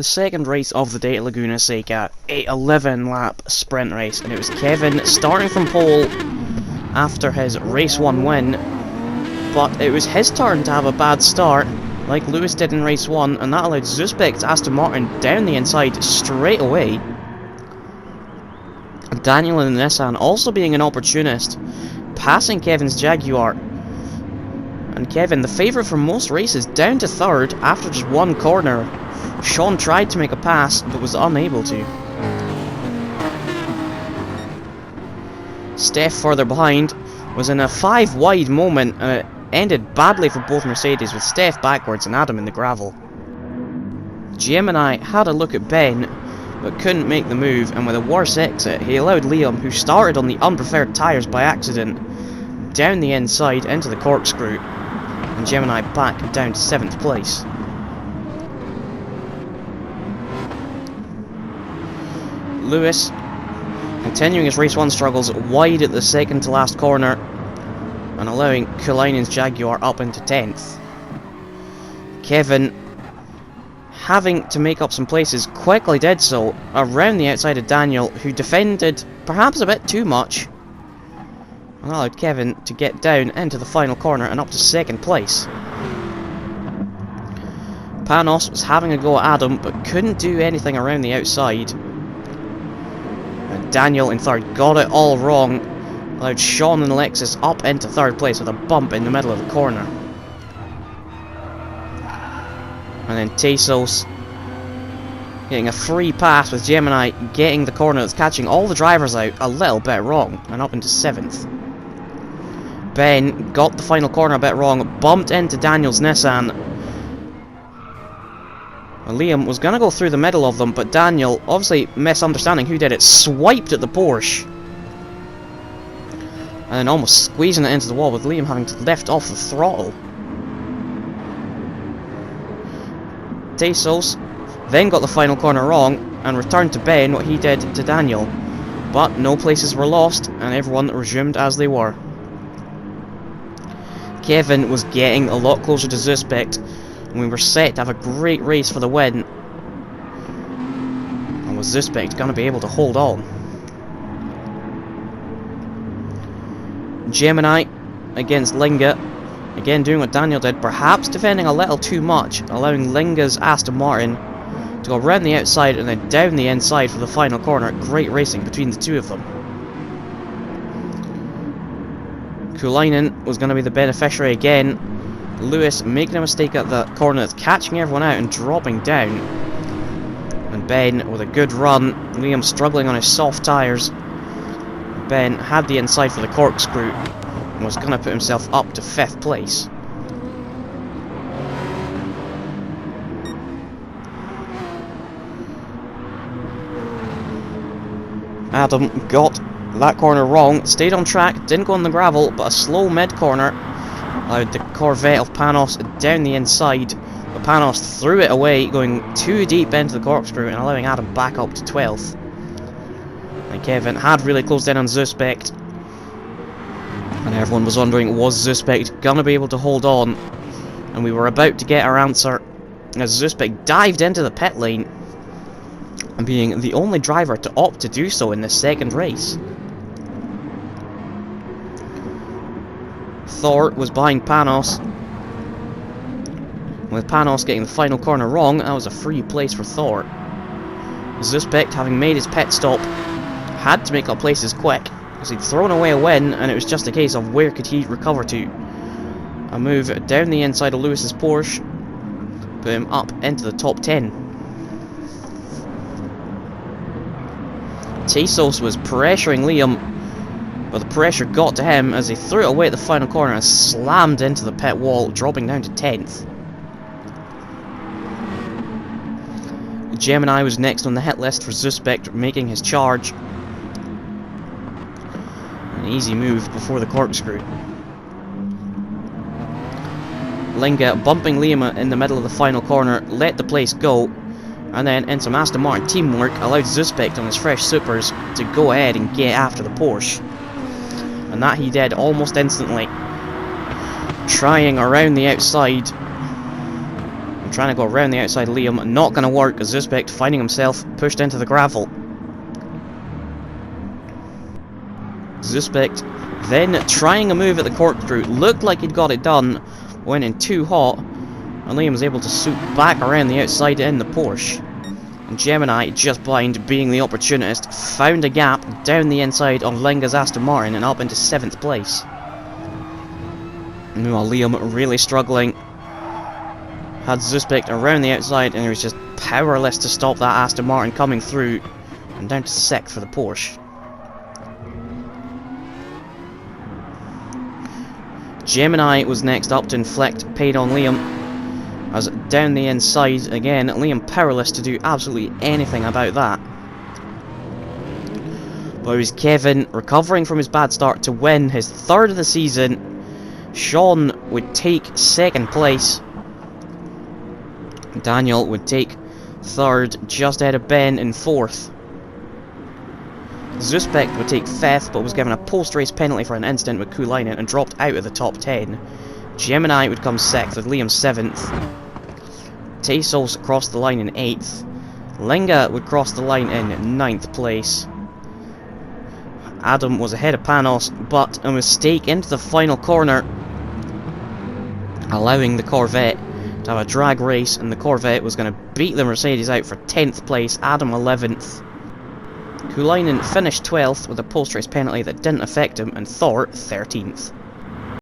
The second race of the day at Laguna Seca, a 11-lap sprint race, and it was Kevin starting from pole after his race 1 win, but it was his turn to have a bad start, like Lewis did in race 1, and that allowed Zuspec's Aston Martin down the inside straight away. Daniel in the Nissan also being an opportunist, passing Kevin's Jaguar. And Kevin, the favourite for most races, down to third after just one corner. Sean tried to make a pass, but was unable to. Steph further behind was in a 5 wide moment, and it ended badly for both Mercedes, with Steph backwards and Adam in the gravel. Gemini had a look at Ben, but couldn't make the move, and with a worse exit, he allowed Liam, who started on the unpreferred tyres by accident, down the inside into the corkscrew, and Gemini back down to 7th place. Lewis, continuing his race 1 struggles, wide at the second to last corner, and allowing Kulainen's Jaguar up into 10th. Kevin, having to make up some places, quickly did so around the outside of Daniel, who defended perhaps a bit too much, and allowed Kevin to get down into the final corner and up to 2nd place. Panos was having a go at Adam, but couldn't do anything around the outside. And Daniel in 3rd got it all wrong, allowed Sean and Alexis up into 3rd place with a bump in the middle of the corner. And then Tesos getting a free pass, with Gemini getting the corner that's catching all the drivers out a little bit wrong and up into 7th. Ben got the final corner a bit wrong, bumped into Daniel's Nissan. And Liam was going to go through the middle of them, but Daniel, obviously misunderstanding who did it, swiped at the Porsche. And then almost squeezing it into the wall, with Liam having to lift off the throttle. Tesos then got the final corner wrong and returned to Ben what he did to Daniel, but no places were lost and everyone resumed as they were. Kevin was getting a lot closer to Zuspect, and we were set to have a great race for the win. And was Zuspect going to be able to hold on? Gemini against Linga, again doing what Daniel did, perhaps defending a little too much, allowing Linga's Aston Martin to go around the outside and then down the inside for the final corner. Great racing between the two of them. Kulainen was going to be the beneficiary again. Lewis making a mistake at the corner that's catching everyone out and dropping down. And Ben with a good run. Liam struggling on his soft tyres. Ben had the inside for the corkscrew and was going to put himself up to 5th place. Adam got that corner wrong, stayed on track, didn't go on the gravel, but a slow mid-corner allowed the Corvette of Panos down the inside, but Panos threw it away, going too deep into the corkscrew and allowing Adam back up to 12th. And Kevin had really closed in on Zuspect, and everyone was wondering, was Zuspect going to be able to hold on? And we were about to get our answer as Zuspect dived into the pit lane, and being the only driver to opt to do so in this second race. Thor was behind Panos. With Panos getting the final corner wrong, that was a free place for Thor. Zuspect, having made his pit stop, had to make up places quick, as he'd thrown away a win, and it was just a case of where could he recover to. A move down the inside of Lewis's Porsche put him up into the top 10. Tesos was pressuring Liam, but the pressure got to him as he threw it away at the final corner and slammed into the pit wall, dropping down to 10th. Gemini was next on the hit list for Zuspect, making his charge. An easy move before the corkscrew. Linga bumping Liam in the middle of the final corner, let the place go, and then in some Aston Martin teamwork allowed Zuspect on his fresh supers to go ahead and get after the Porsche. And that he did almost instantly, trying around the outside. trying to go around the outside Liam, not going to work. Zuspect finding himself pushed into the gravel. Zuspect then trying a move at the corkscrew, looked like he'd got it done, went in too hot, and Liam was able to swoop back around the outside in the Porsche. And Gemini, just blind, being the opportunist, found a gap down the inside of Lenga's Aston Martin and up into 7th place. Meanwhile, Liam really struggling. Had Zuspect around the outside and he was just powerless to stop that Aston Martin coming through, and down to 6th for the Porsche. Gemini was next up to inflict pain on Liam, as down the inside again, Liam powerless to do absolutely anything about that. But it was Kevin recovering from his bad start to win his 3rd of the season. Sean would take 2nd place. Daniel would take 3rd, just ahead of Ben in 4th. Zuspect would take 5th, but was given a post-race penalty for an incident with Kuhlainen and dropped out of the top 10. Gemini would come 6th, with Liam 7th. Taysos crossed the line in 8th. Lenga would cross the line in 9th place. Adam was ahead of Panos, but a mistake into the final corner, allowing the Corvette to have a drag race, and the Corvette was going to beat the Mercedes out for 10th place. Adam 11th. Kuhlainen finished 12th with a post-race penalty that didn't affect him, and Thor 13th.